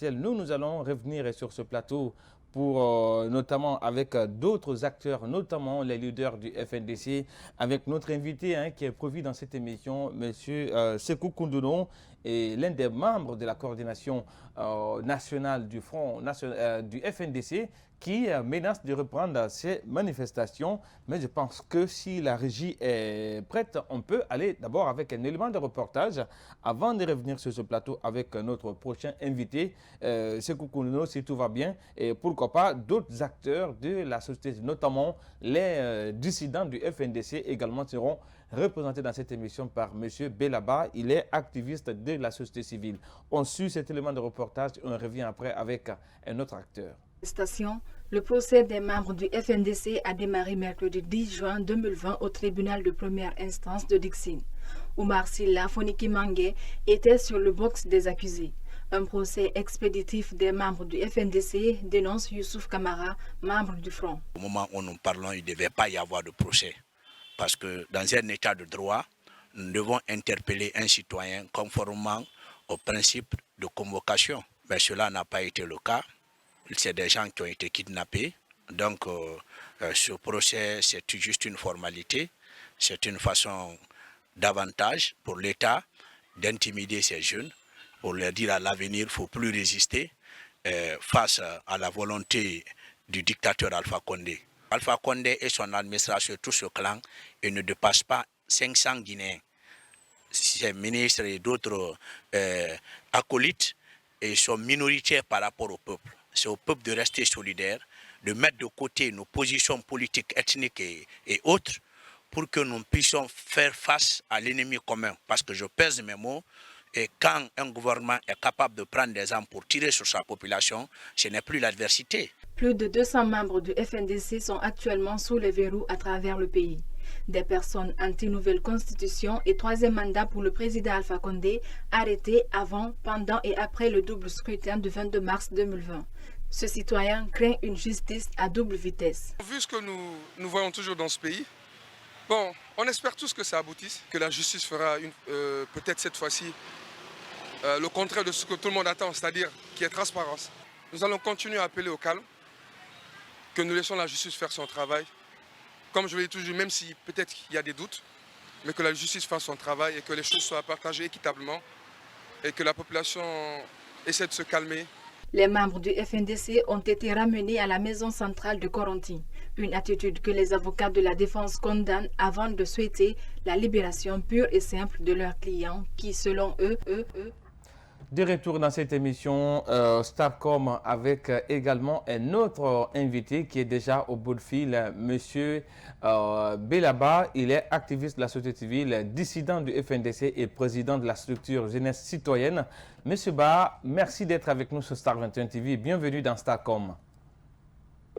actuelle. Nous allons revenir sur ce plateau pour notamment avec d'autres acteurs, notamment les leaders du FNDC, avec notre invité qui est prévu dans cette émission, M. Sékou Koundounou, et l'un des membres de la coordination nationale du Front du FNDC, qui menace de reprendre ces manifestations. Mais je pense que si la régie est prête, on peut aller d'abord avec un élément de reportage avant de revenir sur ce plateau avec notre prochain invité, Sékou Koundounou, si tout va bien, et pourquoi pas d'autres acteurs de la société, notamment les dissidents du FNDC également seront représentés dans cette émission par M. Belaba. Il est activiste de la société civile. On suit cet élément de reportage et on revient après avec un autre acteur. Le procès des membres du FNDC a démarré mercredi 10 juin 2020 au tribunal de première instance de Dixine. Oumar Silla Foniki Mangué était sur le box des accusés. Un procès expéditif des membres du FNDC dénonce Youssouf Kamara, membre du Front. Au moment où nous parlons, il ne devait pas y avoir de procès. Parce que dans un état de droit, nous devons interpeller un citoyen conformément au principe de convocation. Mais cela n'a pas été le cas. C'est des gens qui ont été kidnappés. Donc, ce procès, c'est juste une formalité. C'est une façon davantage pour l'État d'intimider ces jeunes, pour leur dire à l'avenir, il ne faut plus résister face à la volonté du dictateur Alpha Condé. Alpha Condé et son administration, tout ce clan, ils ne dépassent pas 500 Guinéens. Ses ministres et d'autres acolytes, ils sont minoritaires par rapport au peuple. C'est au peuple de rester solidaire, de mettre de côté nos positions politiques, ethniques et autres pour que nous puissions faire face à l'ennemi commun. Parce que je pèse mes mots, et quand un gouvernement est capable de prendre des armes pour tirer sur sa population, ce n'est plus l'adversité. Plus de 200 membres du FNDC sont actuellement sous les verrous à travers le pays. Des personnes anti-nouvelle constitution et troisième mandat pour le président Alpha Condé arrêtés avant, pendant et après le double scrutin du 22 mars 2020. Ce citoyen craint une justice à double vitesse. Vu ce que nous voyons toujours dans ce pays, bon, on espère tous que ça aboutisse, que la justice fera peut-être cette fois-ci le contraire de ce que tout le monde attend, c'est-à-dire qu'il y ait transparence. Nous allons continuer à appeler au calme, que nous laissons la justice faire son travail. Comme je l'ai toujours dit, même si peut-être il y a des doutes, mais que la justice fasse son travail et que les choses soient partagées équitablement et que la population essaie de se calmer. Les membres du FNDC ont été ramenés à la maison centrale de Coronti, une attitude que les avocats de la défense condamnent avant de souhaiter la libération pure et simple de leurs clients qui, selon eux... De retour dans cette émission Starcom avec également un autre invité qui est déjà au bout de fil, M. Belaba. Il est activiste de la société civile, dissident du FNDC et président de la structure Jeunesse Citoyenne. M. Ba, merci d'être avec nous sur Star 21 TV. Bienvenue dans Starcom.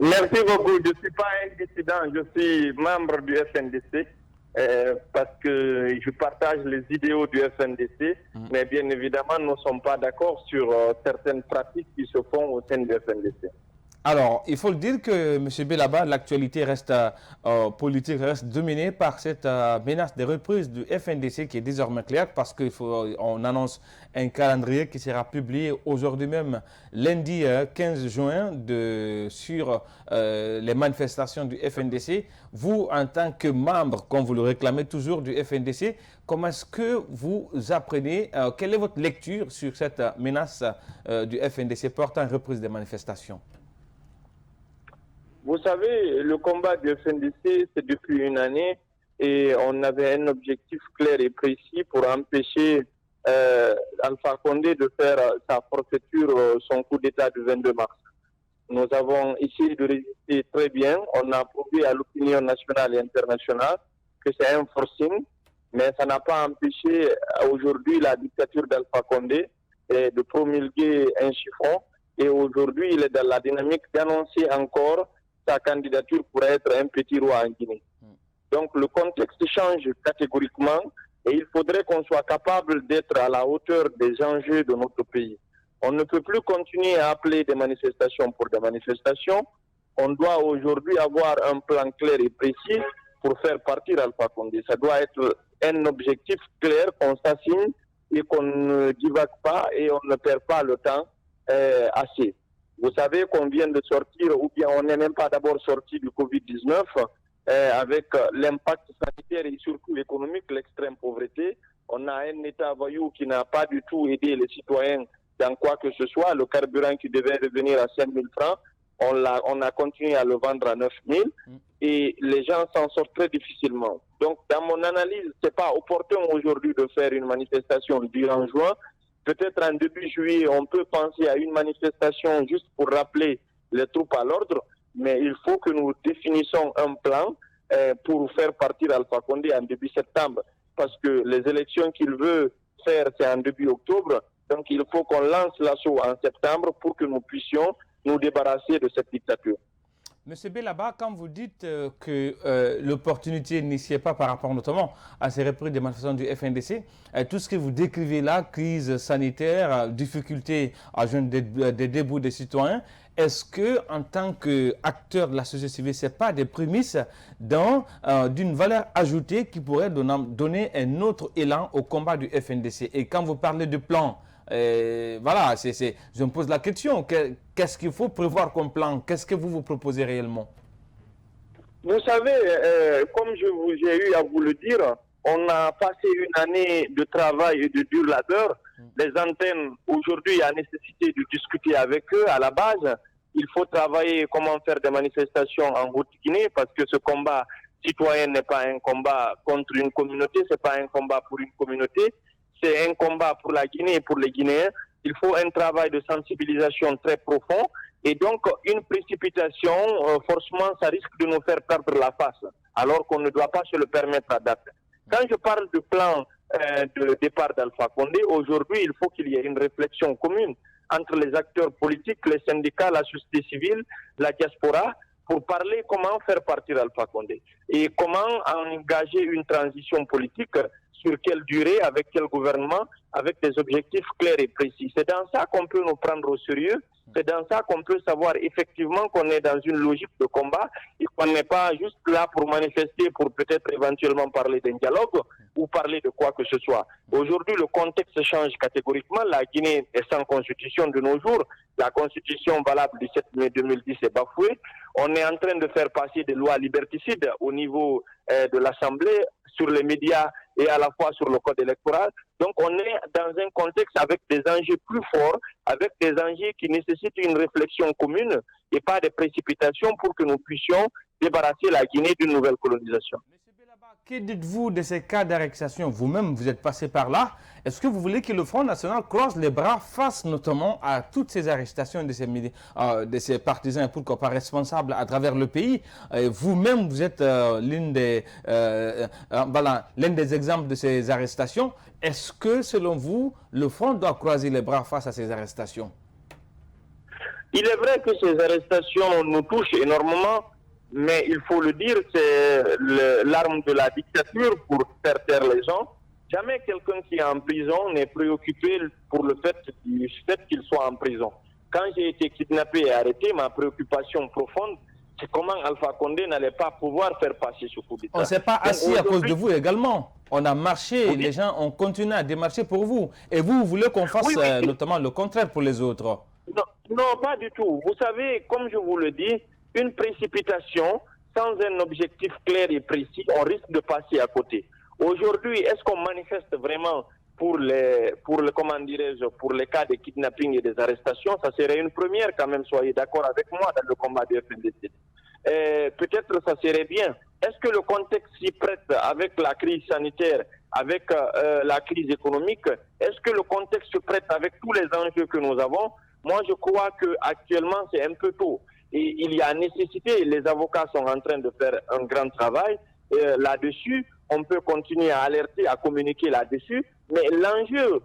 Merci beaucoup. Je ne suis pas un dissident, je suis membre du FNDC. Parce que je partage les idéaux du FNDC, mais bien évidemment, nous ne sommes pas d'accord sur certaines pratiques qui se font au sein du FNDC. Alors, il faut le dire que, M. Belaba, l'actualité reste politique reste dominée par cette menace de reprise du FNDC qui est désormais claire parce qu'on annonce un calendrier qui sera publié aujourd'hui même, lundi 15 juin, sur les manifestations du FNDC. Vous, en tant que membre, comme vous le réclamez toujours du FNDC, comment est-ce que vous apprenez, quelle est votre lecture sur cette menace du FNDC portant reprise des manifestations? Vous savez, le combat du FNDC, c'est depuis une année et on avait un objectif clair et précis pour empêcher Alpha Condé de faire sa forfaiture, son coup d'État du 22 mars. Nous avons essayé de résister très bien. On a prouvé à l'opinion nationale et internationale que c'est un forcing, mais ça n'a pas empêché aujourd'hui la dictature d'Alpha Condé de promulguer un chiffon. Et aujourd'hui, il est dans la dynamique d'annoncer encore sa candidature pour être un petit roi en Guinée. Donc le contexte change catégoriquement et il faudrait qu'on soit capable d'être à la hauteur des enjeux de notre pays. On ne peut plus continuer à appeler des manifestations pour des manifestations. On doit aujourd'hui avoir un plan clair et précis pour faire partir Alpha Condé. Ça doit être un objectif clair qu'on s'assigne et qu'on ne divague pas et on ne perd pas le temps assez. Vous savez qu'on vient de sortir, ou bien on n'est même pas d'abord sorti du Covid-19, avec l'impact sanitaire et surtout économique, l'extrême pauvreté. On a un État voyou qui n'a pas du tout aidé les citoyens dans quoi que ce soit. Le carburant qui devait revenir à 5 000 francs, on a continué à le vendre à 9 000 et les gens s'en sortent très difficilement. Donc, dans mon analyse, ce n'est pas opportun aujourd'hui de faire une manifestation durant juin. Peut-être en début juillet, on peut penser à une manifestation juste pour rappeler les troupes à l'ordre, mais il faut que nous définissions un plan pour faire partir Alpha Condé en début septembre, parce que les élections qu'il veut faire, c'est en début octobre. Donc, il faut qu'on lance l'assaut en septembre pour que nous puissions nous débarrasser de cette dictature. Monsieur Bellaba, quand vous dites que l'opportunité n'y est pas par rapport notamment à ces reprises des manifestations du FNDC, tout ce que vous décrivez là, crise sanitaire, difficulté à joindre des débouts des citoyens, est-ce que en tant qu'acteur de la société civile, ce n'est pas des prémices d'une valeur ajoutée qui pourrait donner un autre élan au combat du FNDC? Et quand vous parlez de plan, voilà, je me pose la question, qu'est-ce qu'il faut prévoir comme plan? Qu'est-ce que vous proposez réellement? Vous savez, comme j'ai eu à vous le dire, on a passé une année de travail et de dur labeur. Les antennes, aujourd'hui, il y a nécessité de discuter avec eux à la base. Il faut travailler comment faire des manifestations en Haute-Guinée, parce que ce combat citoyen n'est pas un combat contre une communauté, ce n'est pas un combat pour une communauté. C'est un combat pour la Guinée et pour les Guinéens. Il faut un travail de sensibilisation très profond. Et donc, une précipitation, forcément, ça risque de nous faire perdre la face, alors qu'on ne doit pas se le permettre à date. Quand je parle de plan de départ d'Alpha Condé, aujourd'hui, il faut qu'il y ait une réflexion commune entre les acteurs politiques, les syndicats, la société civile, la diaspora, pour parler comment faire partir Alpha Condé et comment engager une transition politique, sur quelle durée, avec quel gouvernement, avec des objectifs clairs et précis. C'est dans ça qu'on peut nous prendre au sérieux, c'est dans ça qu'on peut savoir effectivement qu'on est dans une logique de combat et qu'on n'est pas juste là pour manifester, pour peut-être éventuellement parler d'un dialogue ou parler de quoi que ce soit. Aujourd'hui, le contexte change catégoriquement. La Guinée est sans constitution de nos jours. La constitution valable du 7 mai 2010 est bafouée. On est en train de faire passer des lois liberticides au niveau de l'Assemblée, sur les médias et à la fois sur le code électoral. Donc on est dans un contexte avec des enjeux plus forts, avec des enjeux qui nécessitent une réflexion commune et pas des précipitations pour que nous puissions débarrasser la Guinée d'une nouvelle colonisation. Monsieur Bellaba, que dites-vous de ces cas d'arrestation? Vous-même, vous êtes passé par là. Est-ce que vous voulez que le Front National croise les bras face notamment à toutes ces arrestations de ces partisans et pourquoi pas responsables à travers le pays? Vous-même, vous êtes l'un des exemples de ces arrestations. Est-ce que, selon vous, le Front doit croiser les bras face à ces arrestations? Il est vrai que ces arrestations nous touchent énormément, mais il faut le dire, c'est l'arme de la dictature pour faire taire les gens. Jamais quelqu'un qui est en prison n'est préoccupé pour le fait qu'il soit en prison. Quand j'ai été kidnappé et arrêté, ma préoccupation profonde, c'est comment Alpha Condé n'allait pas pouvoir faire passer ce coup d'État. On ne s'est pas assis à cause de vous également. On a marché, les gens ont continué à démarcher pour vous. Et vous voulez qu'on fasse notamment le contraire pour les autres? Non, pas du tout. Vous savez, comme je vous le dis, une précipitation sans un objectif clair et précis, on risque de passer à côté. Aujourd'hui, est-ce qu'on manifeste vraiment pour les cas de kidnapping et des arrestations? Ça serait une première quand même, soyez d'accord avec moi, dans le combat du FNDC. Peut-être ça serait bien. Est-ce que le contexte s'y prête avec la crise sanitaire, avec la crise économique? Est-ce que le contexte se prête avec tous les enjeux que nous avons? Moi, je crois qu'actuellement, c'est un peu tôt. Et il y a nécessité, les avocats sont en train de faire un grand travail là-dessus. On peut continuer à alerter, à communiquer là-dessus. Mais l'enjeu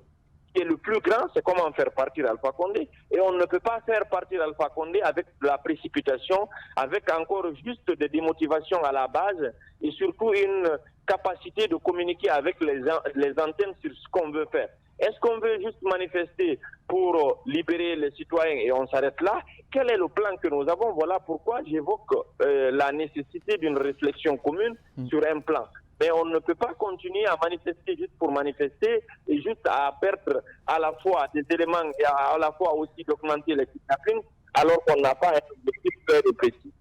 qui est le plus grand, c'est comment faire partir Alpha Condé. Et on ne peut pas faire partir Alpha Condé avec de la précipitation, avec encore juste des démotivations à la base et surtout une capacité de communiquer avec les antennes sur ce qu'on veut faire. Est-ce qu'on veut juste manifester pour libérer les citoyens et on s'arrête là? Quel est le plan que nous avons? Voilà pourquoi j'évoque la nécessité d'une réflexion commune sur un plan. Mais on ne peut pas continuer à manifester juste pour manifester et juste à perdre à la fois des éléments et à la fois aussi d'augmenter les kidnappings alors qu'on n'a pas un objectif clair et précis.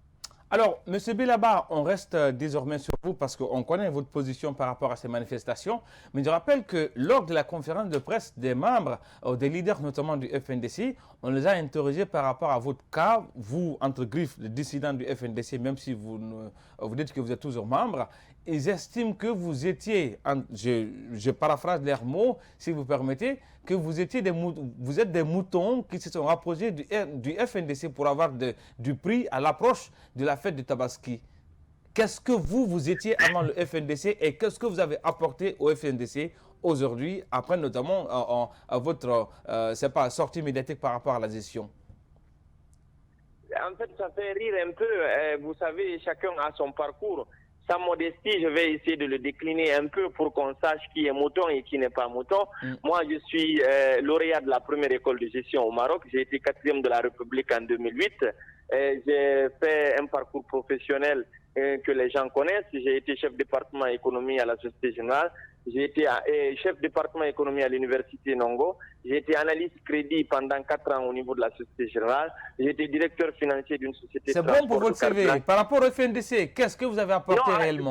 Alors, M. Belaba, on reste désormais sur vous parce qu'on connaît votre position par rapport à ces manifestations. Mais je rappelle que lors de la conférence de presse des membres, des leaders notamment du FNDC, on les a interrogés par rapport à votre cas, vous, entre griffes, le dissident du FNDC, même si vous dites que vous êtes toujours membre. Ils estiment que vous étiez, je paraphrase leurs mots, si vous permettez, que vous êtes des moutons qui se sont rapprochés du FNDC pour avoir du prix à l'approche de la fête de Tabaski. Qu'est-ce que vous étiez avant le FNDC et qu'est-ce que vous avez apporté au FNDC aujourd'hui, après notamment votre sortie médiatique par rapport à la gestion? En fait, ça fait rire un peu. Vous savez, chacun a son parcours. Sa modestie, je vais essayer de le décliner un peu pour qu'on sache qui est mouton et qui n'est pas mouton. Moi, je suis lauréat de la première école de gestion au Maroc. J'ai été 4e de la République en 2008. J'ai fait un parcours professionnel que les gens connaissent. J'ai été chef département économie à la Société Générale. J'ai été chef département économie à l'université Nongo. J'ai été analyste crédit pendant 4 ans au niveau de la Société Générale. J'ai été directeur financier d'une société. C'est bon pour votre CV. Par rapport au FNDC, qu'est-ce que vous avez apporté réellement?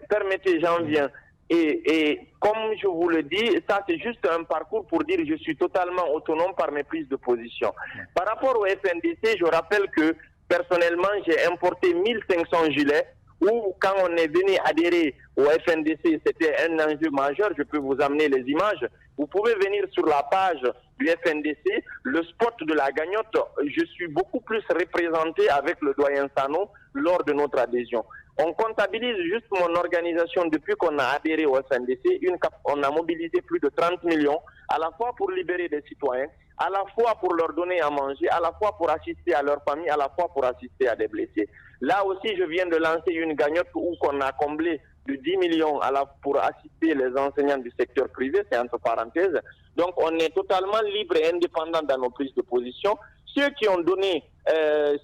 Permettez, j'en viens. Et comme je vous le dis, ça c'est juste un parcours pour dire que je suis totalement autonome par mes prises de position. Par rapport au FNDC, je rappelle que personnellement, j'ai importé 1500 gilets où quand on est venu adhérer au FNDC, c'était un enjeu majeur. Je peux vous amener les images. Vous pouvez venir sur la page du FNDC, le spot de la gagnotte. Je suis beaucoup plus représenté avec le doyen Sano lors de notre adhésion. On comptabilise juste mon organisation depuis qu'on a adhéré au FNDC. On a mobilisé plus de 30 millions, à la fois pour libérer des citoyens, à la fois pour leur donner à manger, à la fois pour assister à leur famille, à la fois pour assister à des blessés. Là aussi, je viens de lancer une cagnotte où on a comblé de 10 millions pour assister les enseignants du secteur privé, c'est entre parenthèses. Donc, on est totalement libre et indépendant dans nos prises de position. Ceux qui ont donné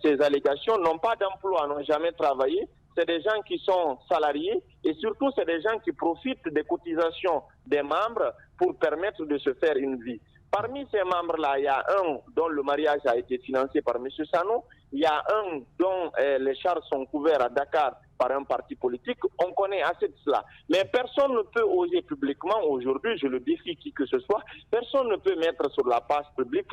ces allégations n'ont pas d'emploi, n'ont jamais travaillé. C'est des gens qui sont salariés et surtout, c'est des gens qui profitent des cotisations des membres pour permettre de se faire une vie. Parmi ces membres-là, il y a un dont le mariage a été financé par M. Sano. Il y a un dont les charges sont couverts à Dakar par un parti politique. On connaît assez de cela. Mais personne ne peut oser publiquement aujourd'hui, je le défie qui que ce soit, personne ne peut mettre sur la page publique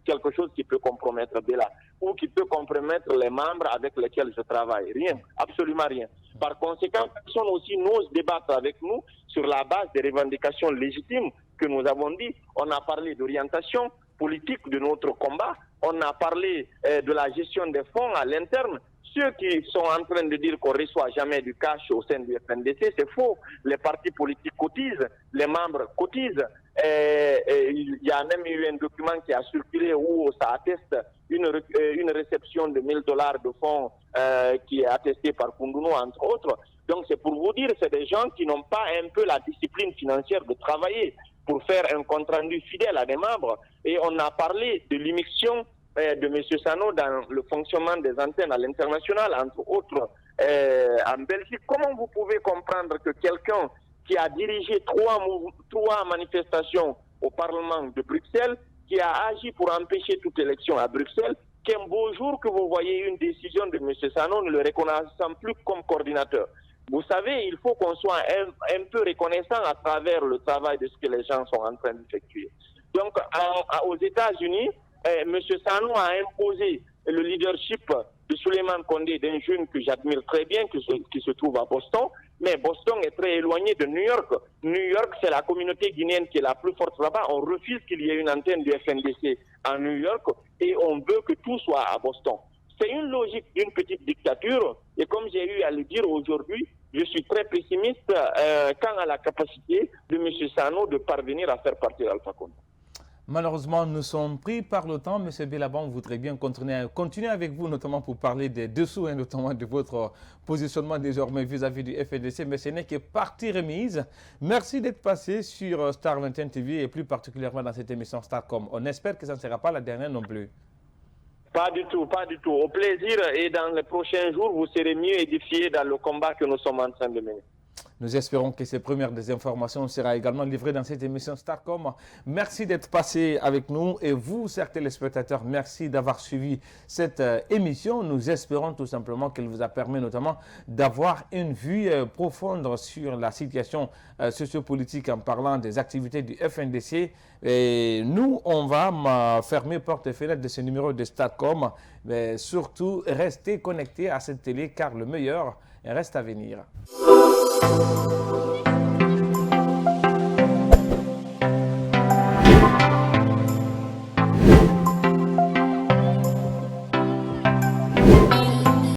quelque chose qui peut compromettre Bella ou qui peut compromettre les membres avec lesquels je travaille. Rien, absolument rien. Par conséquent, personne aussi n'ose débattre avec nous sur la base des revendications légitimes que nous avons dit. On a parlé d'orientation politique de notre combat. On a parlé de la gestion des fonds à l'interne. Ceux qui sont en train de dire qu'on ne reçoit jamais du cash au sein du FNDC, c'est faux. Les partis politiques cotisent, les membres cotisent. Il y a même eu un document qui a circulé où ça atteste une réception de $1000 de fonds qui est attestée par Koundounou, entre autres. Donc c'est pour vous dire, c'est des gens qui n'ont pas un peu la discipline financière de travailler pour faire un compte-rendu fidèle à des membres. Et on a parlé de l'immixtion de M. Sano dans le fonctionnement des antennes à l'international, entre autres en Belgique. Comment vous pouvez comprendre que quelqu'un qui a dirigé trois manifestations au Parlement de Bruxelles, qui a agi pour empêcher toute élection à Bruxelles, qu'un beau jour que vous voyez une décision de M. Sano ne le reconnaissant plus comme coordinateur? Vous savez, il faut qu'on soit un peu reconnaissant à travers le travail de ce que les gens sont en train d'effectuer. Donc, aux États-Unis, M. Sano a imposé le leadership de Souleymane Condé, d'un jeune que j'admire très bien, qui se trouve à Boston. Mais Boston est très éloigné de New York. New York, c'est la communauté guinéenne qui est la plus forte là-bas. On refuse qu'il y ait une antenne du FNDC à New York et on veut que tout soit à Boston. C'est une logique d'une petite dictature. Et comme j'ai eu à le dire aujourd'hui, je suis très pessimiste quant à la capacité de M. Sano de parvenir à faire partir Alpha Condé. Malheureusement, nous sommes pris par le temps. M. Belaba, on voudrait bien continuer avec vous, notamment pour parler des dessous, et notamment de votre positionnement désormais vis-à-vis du FNDC, mais ce n'est que partie remise. Merci d'être passé sur Star 21 TV et plus particulièrement dans cette émission Starcom. On espère que ça ne sera pas la dernière non plus. Pas du tout, pas du tout. Au plaisir et dans les prochains jours, vous serez mieux édifiés dans le combat que nous sommes en train de mener. Nous espérons que ces premières des informations seront également livrées dans cette émission Starcom. Merci d'être passé avec nous et vous, chers téléspectateurs, merci d'avoir suivi cette émission. Nous espérons tout simplement qu'elle vous a permis notamment d'avoir une vue profonde sur la situation sociopolitique en parlant des activités du FNDC. Et nous, on va fermer porte et fenêtre de ce numéro de Starcom. Mais surtout, restez connectés à cette télé car le meilleur reste à venir.